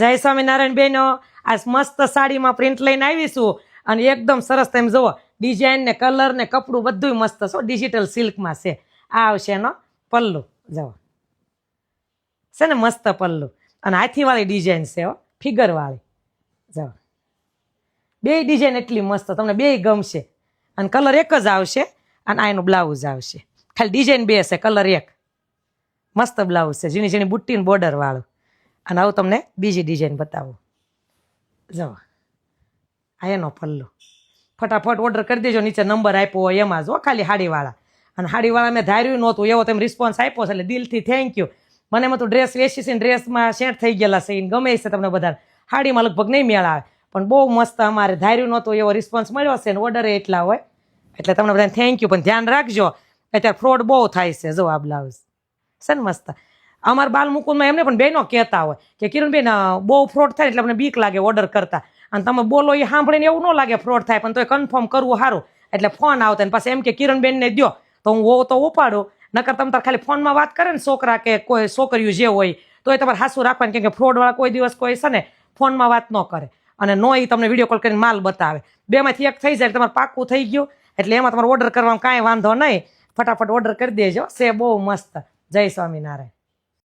જય સ્વામિનારાયણ બેનો, આ મસ્ત સાડીમાં પ્રિન્ટ લઈને આવીશું અને એકદમ સરસ તમે જુઓ ડિઝાઇન ને કલર ને કપડું બધું મસ્ત છે, ડિજિટલ સિલ્કમાં છે. આ આવશે એનો પલ્લુ, જુઓ છે ને મસ્ત પલ્લુ અને હાથીવાળી ડિઝાઇન છે, ફિગરવાળી. જુઓ બે ડિઝાઇન એટલી મસ્ત, તમને બે ગમશે અને કલર એક જ આવશે અને આ એનું બ્લાઉઝ આવશે. ખાલી ડિઝાઇન બે છે, કલર એક. મસ્ત બ્લાઉઝ છે, ઝીણી ઝીણી બુટ્ટીને બોર્ડર વાળું. અને આવું તમને બીજી ડિઝાઇન બતાવું. જુઓ આ એનો પલ્લુ. ફટાફટ ઓર્ડર કરી દેજો, નીચે નંબર આપ્યો હોય એમાં જો, ખાલી હાડીવાળા. અને હાડીવાળા મેં ધાર્યું નહોતું, એવો તમે રિસ્પોન્સ આપ્યો છે એટલે દિલથી થેન્ક યુ. મને એમાં તો ડ્રેસ વેચી છે, ડ્રેસમાં સેટ થઈ ગયેલા છે, ગમે છે તમને બધા. હાડીમાં લગભગ નહીં મેળ આવે, પણ બહુ મસ્ત અમારે ધાર્યું નહોતું એવો રિસ્પોન્સ મળ્યો છે ને ઓર્ડર એટલા હોય એટલે તમને બધાને થેન્ક યુ. પણ ધ્યાન રાખજો, અત્યારે ફ્રોડ બહુ થાય છે. જો આ બ્લાઉઝ છે ને મસ્ત. અમારા બાલ મુકુંદમાં એમને પણ બહેનો કહેતા હોય કે કિરણબેન બહુ ફ્રોડ થાય એટલે અમને બીક લાગે ઓર્ડર કરતા, અને તમે બોલો એ સાંભળીને એવું ન લાગે ફ્રોડ થાય, પણ તો કન્ફર્મ કરવું સારું. એટલે ફોન આવતા ને પાછા એમ કે કિરણબેનને દો, તો હું હોવ તો ઉપાડું. નકર તમે તાર ખાલી ફોનમાં વાત કરે ને છોકરા કે કોઈ છોકરીઓ જે હોય તો એ તમારે હાસું રાખવાનું, કેમ કે ફ્રોડવાળા કોઈ દિવસ કોઈ છે ને ફોનમાં વાત ન કરે અને નો એ તમને વિડીયો કોલ કરીને માલ બતાવે. બેમાંથી એક થઈ જાય તમારે પાક્કું થઈ ગયું એટલે એમાં તમારે ઓર્ડર કરવામાં કાંઈ વાંધો નહીં. ફટાફટ ઓર્ડર કરી દેજો, છે બહુ મસ્ત. જય સ્વામિનારાયણ.